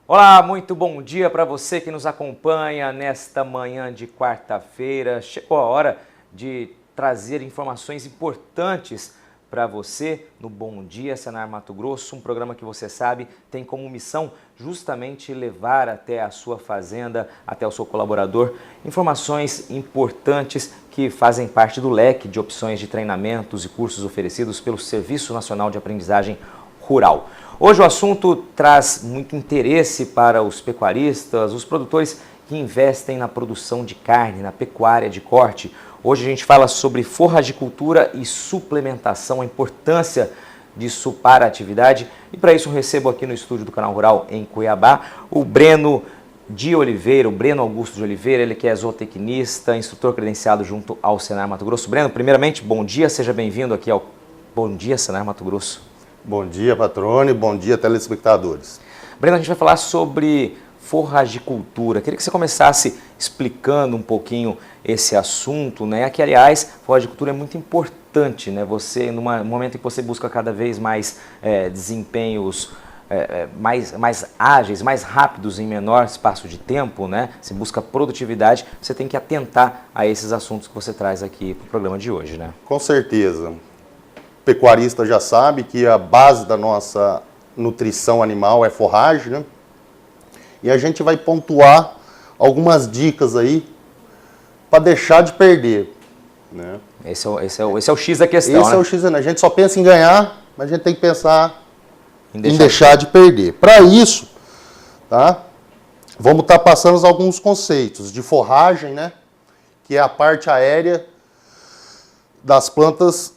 Olá, muito bom dia para você que nos acompanha nesta manhã de quarta-feira. Chegou a hora de trazer informações importantes para você no Bom Dia Senar Mato Grosso, um programa que você sabe tem como missão justamente levar até a sua fazenda, até o seu colaborador, informações importantes que fazem parte do leque de opções de treinamentos e cursos oferecidos pelo Serviço Nacional de Aprendizagem Rural. Hoje o assunto traz muito interesse para os pecuaristas, os produtores que investem na produção de carne, na pecuária de corte. Hoje a gente fala sobre forragicultura e suplementação, a importância disso para a atividade. E para isso eu recebo aqui no estúdio do Canal Rural em Cuiabá o Breno de Oliveira, o Breno Augusto de Oliveira, ele que é zootecnista, instrutor credenciado junto ao Senar Mato Grosso. Breno, primeiramente, bom dia, seja bem-vindo aqui ao Bom Dia Senar Mato Grosso. Bom dia, Patrone. Bom dia, telespectadores. Breno, a gente vai falar sobre forragicultura. Queria que você começasse explicando um pouquinho esse assunto, né? Que, aliás, forragicultura é muito importante, né? Você, no momento em que você busca cada vez mais desempenhos mais ágeis, mais rápidos em menor espaço de tempo, né? Você busca produtividade, você tem que atentar a esses assuntos que você traz aqui para o programa de hoje, né? Com certeza. Pecuarista já sabe que a base da nossa nutrição animal é forragem, né? E a gente vai pontuar algumas dicas aí para deixar de perder, né? Esse é o X da questão, Esse né? é o X, né? A gente só pensa em ganhar, mas a gente tem que pensar em deixar de perder. Para isso, tá? Vamos estar passando alguns conceitos de forragem, né? Que é a parte aérea das plantas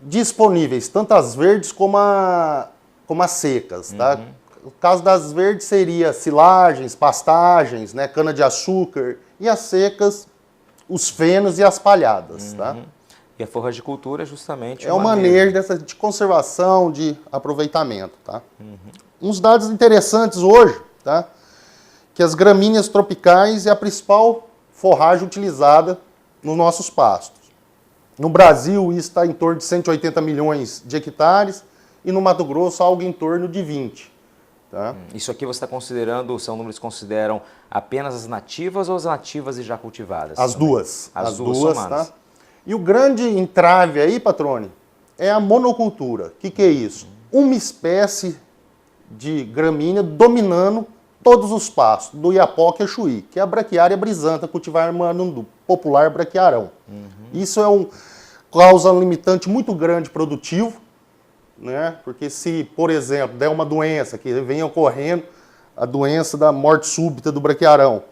disponíveis, tanto as verdes como as secas, tá? O caso das verdes seria silagens, pastagens, né, cana-de-açúcar, e as secas, os fenos e as palhadas, tá? E a forragicultura é justamente o manejo de conservação, de aproveitamento, tá? Uns dados interessantes hoje, tá? Que as gramíneas tropicais é a principal forragem utilizada nos nossos pastos. No Brasil, isso está em torno de 180 milhões de hectares e no Mato Grosso, algo em torno de 20. Tá? Isso aqui você está considerando, são números que consideram apenas as nativas ou as nativas e já cultivadas? As duas. As duas somadas. Tá? E o grande entrave aí, Patrone, é a monocultura. O que é isso? Uma espécie de gramínea dominando todos os pastos, do Iapoca e Chuí, que é a braquiária brisanta, cultivar manundu, popular braquiarão. Isso é causa limitante muito grande produtivo, né? Porque se, por exemplo, der uma doença que vem ocorrendo, a doença da morte súbita do braquiarão,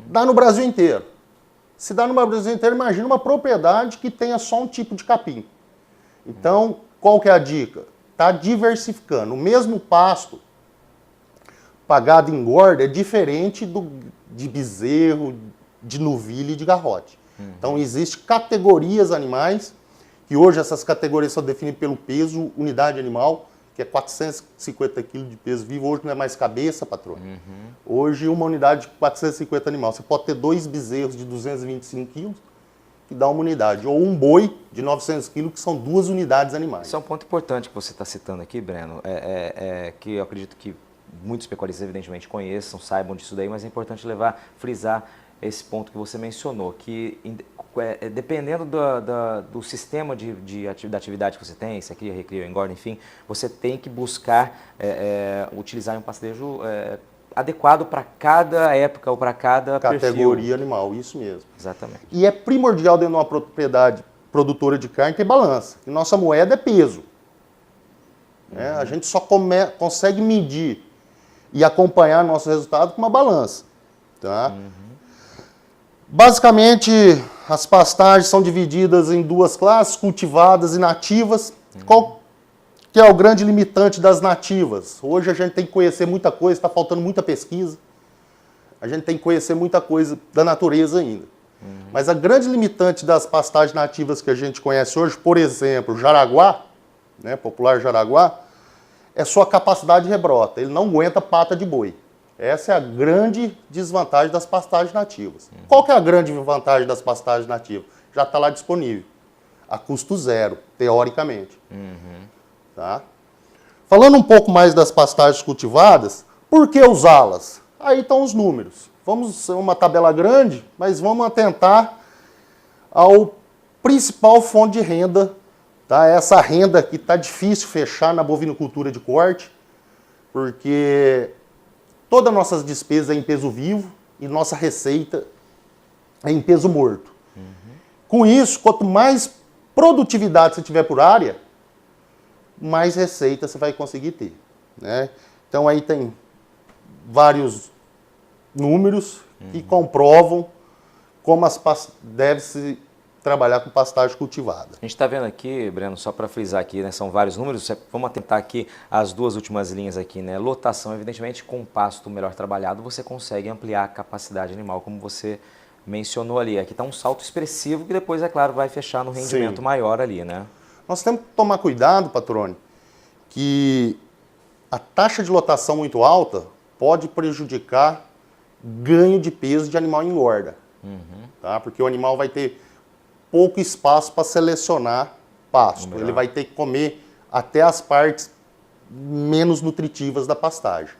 dá no Brasil inteiro. Se dá no Brasil inteiro, imagina uma propriedade que tenha só um tipo de capim. Então, qual que é a dica? Está diversificando. O mesmo pasto pagado em engorda é diferente de bezerro, de novilho e de garrote. Então, existem categorias animais, que hoje essas categorias são definidas pelo peso, unidade animal, que é 450 kg de peso vivo. Hoje não é mais cabeça, patrão. Hoje, uma unidade de 450 animal. Você pode ter 2 bezerros de 225 kg, que dá uma unidade. Ou um boi de 900 kg, que são 2 unidades animais. Isso é um ponto importante que você está citando aqui, Breno, que eu acredito que muitos pecuaristas evidentemente conheçam, saibam disso daí, mas é importante frisar esse ponto que você mencionou, que dependendo do sistema da atividade que você tem, se é cria, recria, engorda, enfim, você tem que buscar utilizar um pastejo adequado para cada época ou para cada categoria animal, isso mesmo. Exatamente. E é primordial dentro de uma propriedade produtora de carne ter balança, e nossa moeda é peso. A gente só consegue medir e acompanhar nosso resultado com uma balança. Tá? Basicamente, as pastagens são divididas em 2 classes, cultivadas e nativas. Qual que é o grande limitante das nativas? Hoje a gente tem que conhecer muita coisa, está faltando muita pesquisa. A gente tem que conhecer muita coisa da natureza ainda. Mas a grande limitante das pastagens nativas que a gente conhece hoje, por exemplo, jaraguá, né, popular jaraguá, é sua capacidade de rebrota. Ele não aguenta pata de boi. Essa é a grande desvantagem das pastagens nativas. Qual que é a grande vantagem das pastagens nativas? Já está lá disponível. A custo zero, teoricamente. Tá? Falando um pouco mais das pastagens cultivadas, Por que usá-las? Aí estão os números. Vamos ser uma tabela grande, mas vamos atentar ao principal fonte de renda, tá? Essa renda que está difícil fechar na bovinocultura de corte, porque todas as nossas despesas é em peso vivo e nossa receita é em peso morto. Com isso, quanto mais produtividade você tiver por área, mais receita você vai conseguir ter, né? Então aí tem vários números que comprovam como deve-se trabalhar com pastagem cultivada. A gente está vendo aqui, Breno, só para frisar aqui, né, são vários números, vamos atentar aqui as duas últimas linhas aqui, né? Lotação, evidentemente, com pasto melhor trabalhado, você consegue ampliar a capacidade animal, como você mencionou ali. Aqui está um salto expressivo que depois, é claro, vai fechar no rendimento maior ali, né? Nós temos que tomar cuidado, Patrone, que a taxa de lotação muito alta pode prejudicar ganho de peso de animal engorda, tá? Porque o animal vai ter pouco espaço para selecionar pasto. Ele vai ter que comer até as partes menos nutritivas da pastagem,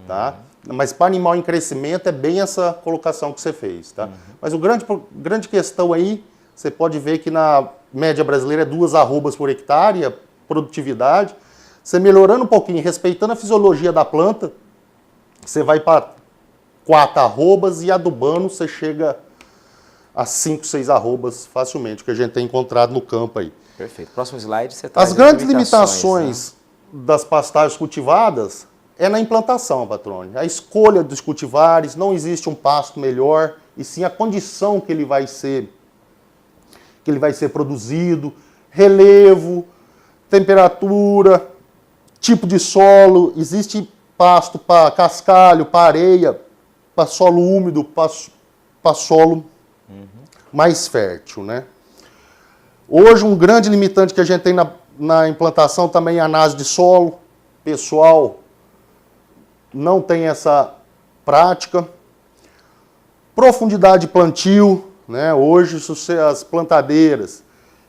tá? Mas para animal em crescimento é bem essa colocação que você fez, tá? Mas o grande questão aí, você pode ver que na média brasileira é 2 arrobas por hectare, a produtividade. Você melhorando um pouquinho, respeitando a fisiologia da planta, você vai para 4 arrobas e adubando você chega a 5, 6 arrobas facilmente, que a gente tem encontrado no campo aí. Perfeito. Próximo slide, você traz as grandes limitações, né, das pastagens cultivadas é na implantação, Patrone. A escolha dos cultivares, não existe um pasto melhor, e sim a condição que ele vai ser produzido, relevo, temperatura, tipo de solo. Existe pasto para cascalho, para areia, para solo úmido, para solo mais fértil, né? Hoje, um grande limitante que a gente tem na implantação também é a análise de solo. Pessoal não tem essa prática. Profundidade de plantio, né? Hoje, as plantadeiras,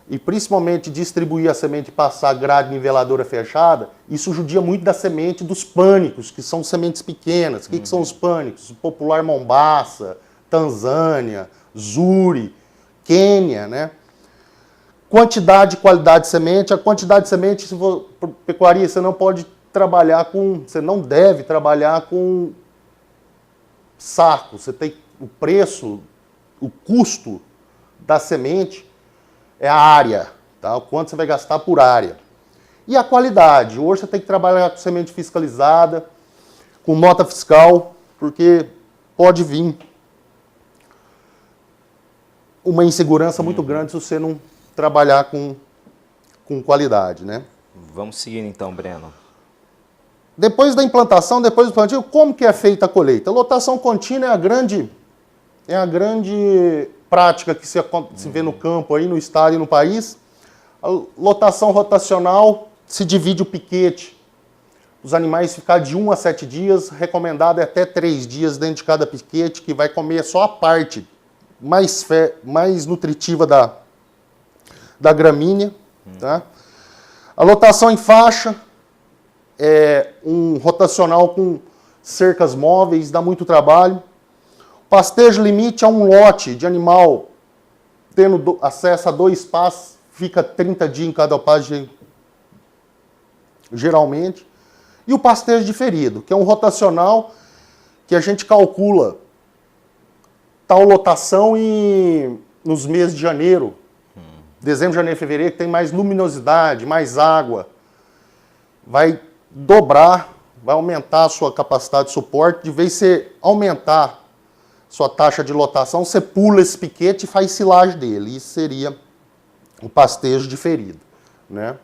e principalmente distribuir a semente e passar grade niveladora fechada, isso judia muito da semente dos pânicos, que são sementes pequenas. O que são os pânicos? O popular Mombaça, Tanzânia, Zuri, Quênia, né? Quantidade e qualidade de semente. A quantidade de semente, se for pecuaria, você não pode trabalhar você não deve trabalhar com saco. Você tem o preço, o custo da semente é a área, tá? O quanto você vai gastar por área. E a qualidade. Hoje você tem que trabalhar com semente fiscalizada, com nota fiscal, porque pode vir uma insegurança muito grande se você não trabalhar com qualidade, né? Vamos seguindo então, Breno. Depois da implantação, depois do plantio, como que é feita a colheita? A lotação contínua é a grande prática que se vê no campo, aí, no estado e no país. A lotação rotacional se divide o piquete. Os animais ficam de 1 a 7 dias, recomendado é até 3 dias dentro de cada piquete, que vai comer só a parte mais nutritiva da gramínea. Tá? A lotação em faixa é um rotacional com cercas móveis, dá muito trabalho. O pastejo limite é um lote de animal tendo acesso a 2 pastos, fica 30 dias em cada pasto, geralmente. E o pastejo diferido, que é um rotacional que a gente calcula tal lotação nos meses de janeiro, dezembro, janeiro e fevereiro, que tem mais luminosidade, mais água. Vai dobrar, vai aumentar a sua capacidade de suporte. De vez em você aumentar sua taxa de lotação, você pula esse piquete e faz silagem dele. Isso seria o pastejo diferido, né?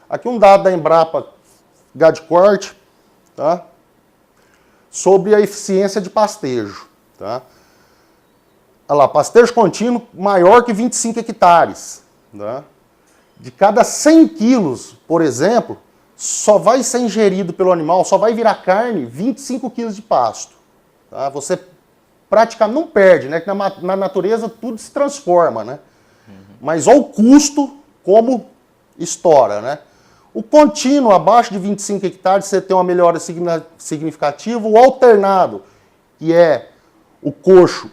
Aqui um dado da Embrapa Gado de Corte, tá? Sobre a eficiência de pastejo, tá? Olha lá, pastejo contínuo maior que 25 hectares. Tá? De cada 100 quilos, por exemplo, só vai ser ingerido pelo animal, só vai virar carne 25 quilos de pasto. Tá? Você praticamente não perde, né? Que na natureza tudo se transforma, né? Mas olha o custo como estoura, né? O contínuo, abaixo de 25 hectares, você tem uma melhora significativa. O alternado, que é o coxo,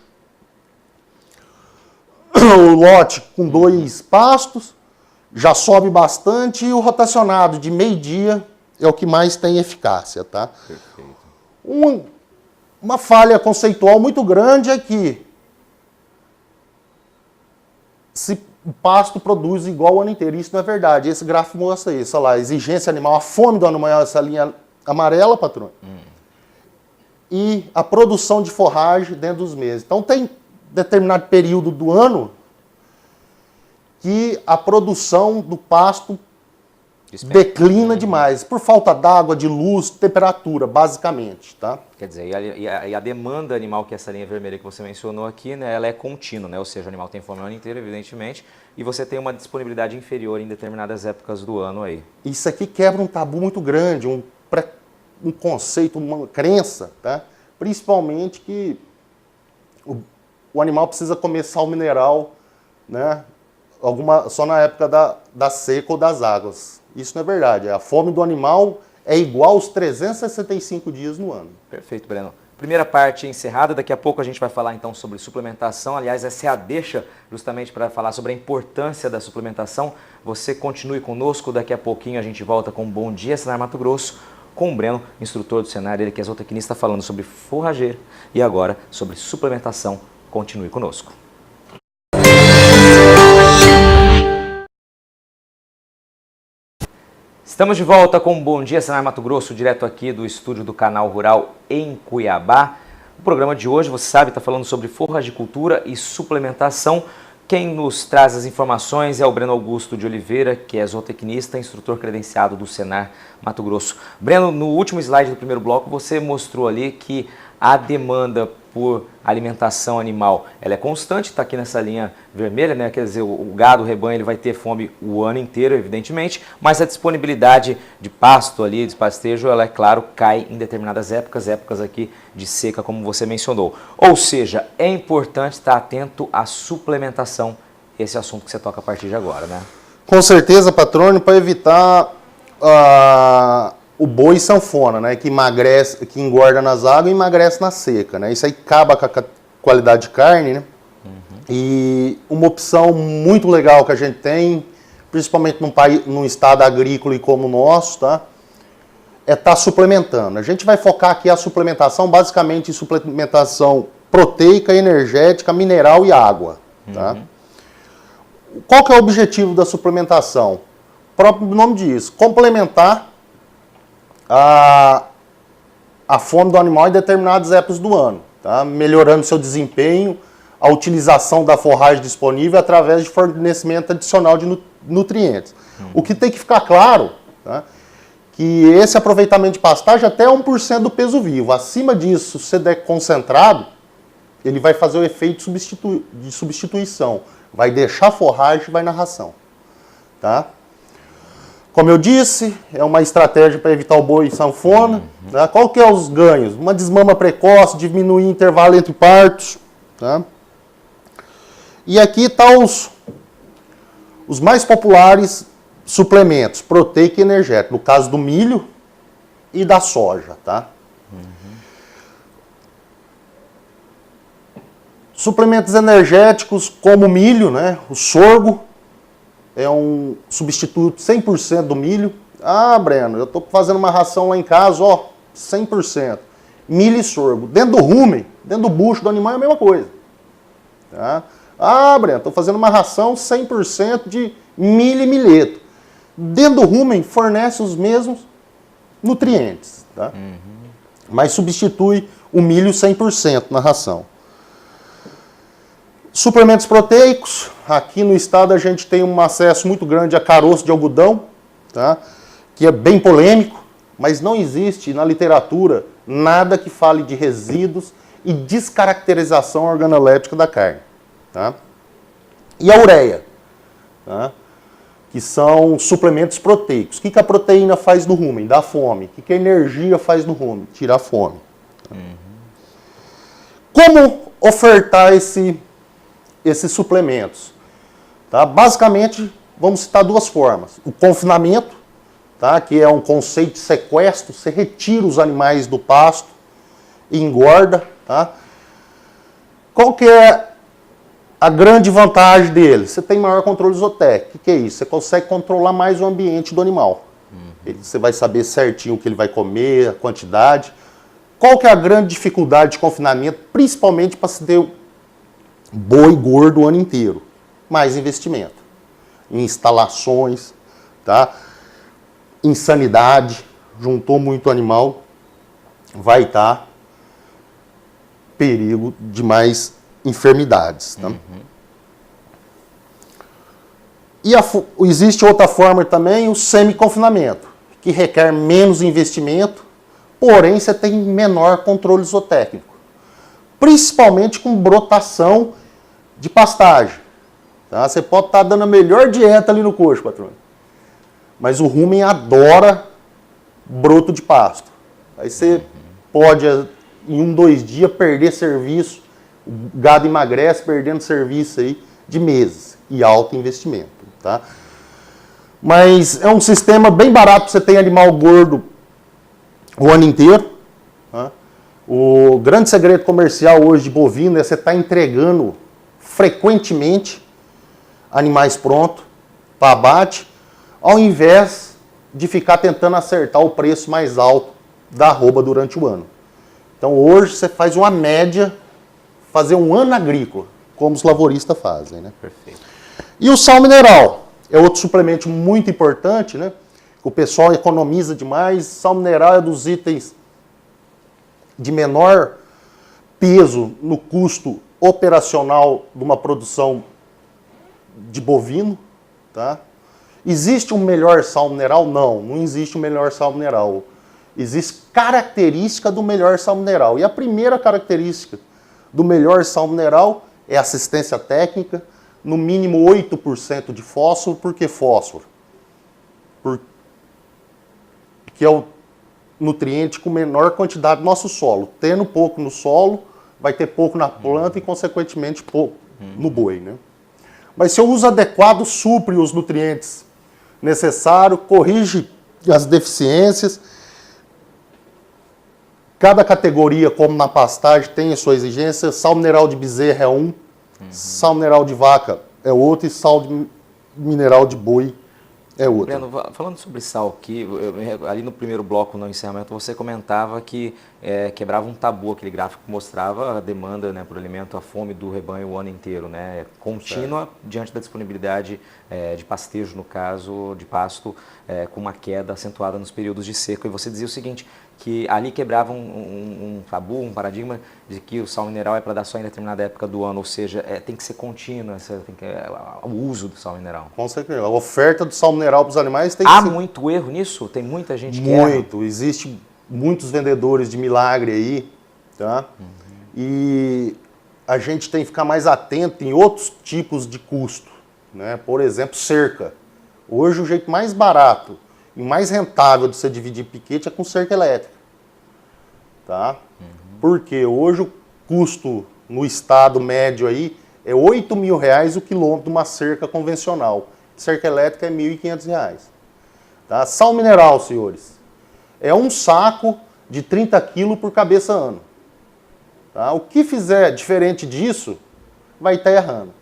o lote com 2 pastos, já sobe bastante. E o rotacionado de meio-dia é o que mais tem eficácia, tá? Perfeito. Uma falha conceitual muito grande é que se o pasto produz igual o ano inteiro. Isso não é verdade. Esse gráfico mostra isso. Olha lá, a exigência animal, a fome do animal, essa linha amarela, patrão. E a produção de forragem dentro dos meses. Então tem determinado período do ano que a produção do pasto declina demais, por falta d'água, de luz, temperatura, basicamente, tá? Quer dizer, e a demanda animal, que é essa linha vermelha que você mencionou aqui, né, ela é contínua, né? Ou seja, o animal tem fome o ano inteiro, evidentemente, e você tem uma disponibilidade inferior em determinadas épocas do ano aí. Isso aqui quebra um tabu muito grande, um conceito, uma crença, tá? Principalmente que o animal precisa comer sal mineral, né? Só na época da seca ou das águas. Isso não é verdade. A fome do animal é igual aos 365 dias no ano. Perfeito, Breno. Primeira parte encerrada, daqui a pouco a gente vai falar então sobre suplementação. Aliás, essa é a deixa justamente para falar sobre a importância da suplementação. Você continue conosco, daqui a pouquinho a gente volta com um Bom Dia Senar Mato Grosso, com o Breno, instrutor do Senar, ele que é zootecnista, falando sobre forrageiro e agora sobre suplementação. Continue conosco. Estamos de volta com um Bom Dia Senar Mato Grosso, direto aqui do estúdio do Canal Rural em Cuiabá. O programa de hoje, você sabe, está falando sobre forragicultura e suplementação. Quem nos traz as informações é o Breno Augusto de Oliveira, que é zootecnista, instrutor credenciado do Senar Mato Grosso. Breno, no último slide do primeiro bloco, você mostrou ali que a demanda por alimentação animal, ela é constante, está aqui nessa linha vermelha, né? Quer dizer, o gado, o rebanho, ele vai ter fome o ano inteiro, evidentemente, mas a disponibilidade de pasto ali, de pastejo, ela, é claro, cai em determinadas épocas aqui de seca, como você mencionou. Ou seja, é importante estar atento à suplementação, esse assunto que você toca a partir de agora, né? Com certeza, patrônio, para evitar o boi sanfona, né, que emagrece, que engorda nas águas e emagrece na seca, né? Isso aí acaba com a qualidade de carne, né? E uma opção muito legal que a gente tem, principalmente num estado agrícola e como o nosso, tá? É estar suplementando. A gente vai focar aqui a suplementação, basicamente em suplementação proteica, energética, mineral e água, tá? Qual que é o objetivo da suplementação? O próprio nome diz, complementar a fome do animal em determinadas épocas do ano, tá? Melhorando seu desempenho, a utilização da forragem disponível através de fornecimento adicional de nutrientes. O que tem que ficar claro, tá? Que esse aproveitamento de pastagem até 1% do peso vivo. Acima disso, se você der concentrado, ele vai fazer o efeito de substituição. Vai deixar a forragem e vai na ração, tá? Como eu disse, é uma estratégia para evitar o boi sanfona. Tá? Qual que é os ganhos? Uma desmama precoce, diminuir o intervalo entre partos. Tá? E aqui estão os mais populares suplementos, proteico e energético. No caso do milho e da soja. Tá? Suplementos energéticos como o milho, né? O sorgo. É um substituto 100% do milho. Ah, Breno, eu estou fazendo uma ração lá em casa, ó, 100%. Milho e sorgo. Dentro do rumen, dentro do bucho do animal é a mesma coisa. Tá? Ah, Breno, estou fazendo uma ração 100% de milho e milheto. Dentro do rumen fornece os mesmos nutrientes. Tá? Mas substitui o milho 100% na ração. Suplementos proteicos, aqui no estado a gente tem um acesso muito grande a caroço de algodão, tá? Que é bem polêmico, mas não existe na literatura nada que fale de resíduos e descaracterização organoléptica da carne. Tá? E a ureia, tá? Que são suplementos proteicos. O que a proteína faz no rumen? Dá fome. O que a energia faz no rumen? Tira a fome. Tá? Como ofertar esses suplementos? Tá? Basicamente, vamos citar duas formas. O confinamento, tá? Que é um conceito de sequestro, você retira os animais do pasto e engorda. Tá? Qual que é a grande vantagem dele? Você tem maior controle zootécnico. O que é isso? Você consegue controlar mais o ambiente do animal. Você vai saber certinho o que ele vai comer, a quantidade. Qual que é a grande dificuldade de confinamento, principalmente para se ter boi gordo o ano inteiro? Mais investimento em instalações, tá? Em sanidade, juntou muito animal, vai estar perigo de mais enfermidades. Tá? E existe outra forma também, o semi-confinamento, que requer menos investimento, porém você tem menor controle zootécnico, principalmente com brotação de pastagem. Tá? Você pode estar dando a melhor dieta ali no coxo, patrão, mas o rumen adora broto de pasto. Aí você pode, em 1, 2 dias, perder serviço, o gado emagrece perdendo serviço aí de meses e alto investimento. Tá? Mas é um sistema bem barato para você ter animal gordo o ano inteiro. Tá? O grande segredo comercial hoje de bovino é você estar entregando frequentemente animais prontos para abate, ao invés de ficar tentando acertar o preço mais alto da arroba durante o ano. Então hoje você faz uma média, fazer um ano agrícola, como os lavoristas fazem. Né? Perfeito. E o sal mineral é outro suplemento muito importante, né? O pessoal economiza demais. Sal mineral é dos itens de menor peso no custo operacional de uma produção de bovino. Tá? Existe um melhor sal mineral? Não, não existe um melhor sal mineral. Existe característica do melhor sal mineral. E a primeira característica do melhor sal mineral é assistência técnica, no mínimo 8% de fósforo. Por que fósforo? Porque é o nutriente com menor quantidade no nosso solo. Tendo pouco no solo, vai ter pouco na planta e, consequentemente, pouco no boi. Né? Mas se o uso adequado supre os nutrientes necessários, corrige as deficiências. Cada categoria, como na pastagem, tem a sua exigência. Sal mineral de bezerra é um, sal mineral de vaca é outro e sal mineral de boi é outro. Breno, falando sobre sal aqui, ali no primeiro bloco, no encerramento, você comentava que quebrava um tabu, aquele gráfico que mostrava a demanda, né, por alimento, a fome do rebanho o ano inteiro, né, contínua, diante da disponibilidade de pastejo, no caso, de pasto, com uma queda acentuada nos períodos de seca. E você dizia o seguinte, que ali quebrava um tabu, um paradigma de que o sal mineral é para dar só em determinada época do ano, ou seja, tem que ser contínuo o uso do sal mineral. Com certeza. A oferta do sal mineral para os animais tem que Há ser... muito erro nisso? Tem muita gente que erra? Muito. Existe muitos vendedores de milagre aí, tá? E a gente tem que ficar mais atento em outros tipos de custo, né? Por exemplo, cerca. Hoje o jeito mais barato e mais rentável de você dividir piquete é com cerca elétrica. Tá? Porque hoje o custo no estado médio aí é R$8.000 o quilômetro de uma cerca convencional. Cerca elétrica é R$1.500. Tá? Sal mineral, senhores, é um saco de 30 quilos por cabeça ano. Tá? O que fizer diferente disso, vai estar errando.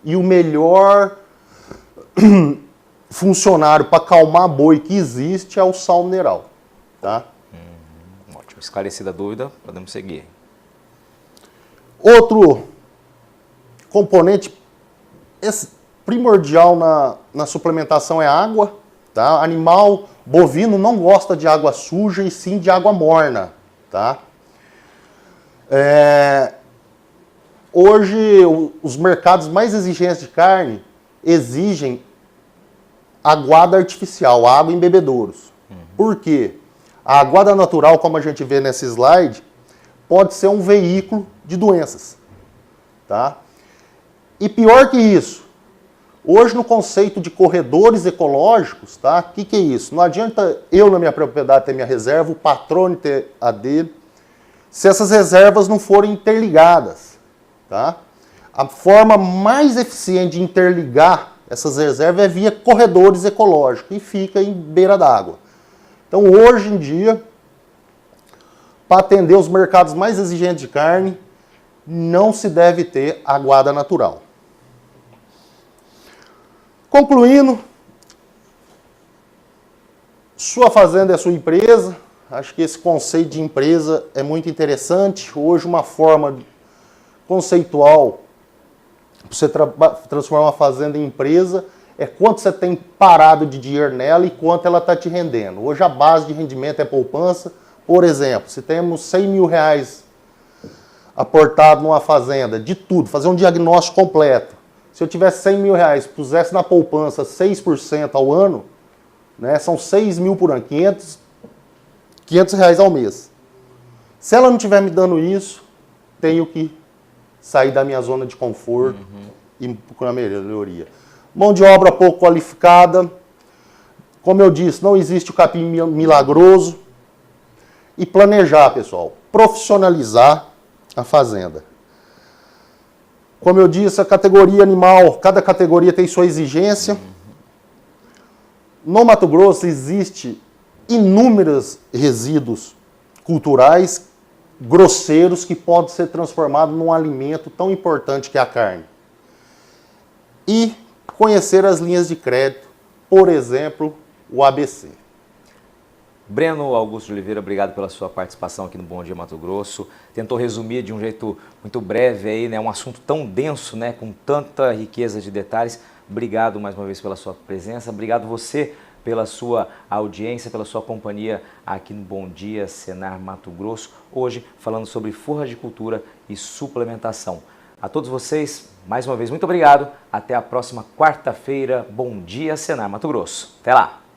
E o melhor funcionário para acalmar boi que existe é o sal mineral. Tá? Ótimo. Esclarecida a dúvida, podemos seguir. Outro componente primordial na suplementação é a água. Tá? Animal bovino não gosta de água suja e sim de água morna. Tá? Hoje, os mercados mais exigentes de carne exigem aguada artificial, água em bebedouros. Por quê? A aguada natural, como a gente vê nesse slide, pode ser um veículo de doenças. Tá? E pior que isso, hoje no conceito de corredores ecológicos, tá? O que é isso? Não adianta eu na minha propriedade ter minha reserva, o patrão ter a dele, se essas reservas não forem interligadas. Tá? A forma mais eficiente de interligar essas reservas é via corredores ecológicos e fica em beira d'água. Então, hoje em dia, para atender os mercados mais exigentes de carne, não se deve ter aguada natural. Concluindo, sua fazenda é sua empresa. Acho que esse conceito de empresa é muito interessante. Hoje, uma forma conceitual para você transformar uma fazenda em empresa é quanto você tem parado de dinheiro nela e quanto ela está te rendendo. Hoje, a base de rendimento é poupança. Por exemplo, se temos 100 mil reais aportado numa fazenda, de tudo, fazer um diagnóstico completo. Se eu tivesse 100 mil reais, pusesse na poupança 6% ao ano, né, são 6 mil por ano, 500 reais ao mês. Se ela não estiver me dando isso, tenho que sair da minha zona de conforto e procurar melhoria. Mão de obra pouco qualificada. Como eu disse, não existe o capim milagroso. E planejar, pessoal. Profissionalizar a fazenda. Como eu disse, a categoria animal, cada categoria tem sua exigência. No Mato Grosso existe inúmeros resíduos culturais grosseiros que podem ser transformados num alimento tão importante que é a carne. E conhecer as linhas de crédito, por exemplo, o ABC. Breno Augusto de Oliveira, obrigado pela sua participação aqui no Bom Dia Mato Grosso. Tentou resumir de um jeito muito breve aí, né, um assunto tão denso, né, com tanta riqueza de detalhes. Obrigado mais uma vez pela sua presença. Obrigado você pela sua audiência, pela sua companhia aqui no Bom Dia Senar Mato Grosso. Hoje falando sobre forragicultura e suplementação. A todos vocês, mais uma vez, muito obrigado. Até a próxima quarta-feira. Bom Dia Senar Mato Grosso. Até lá!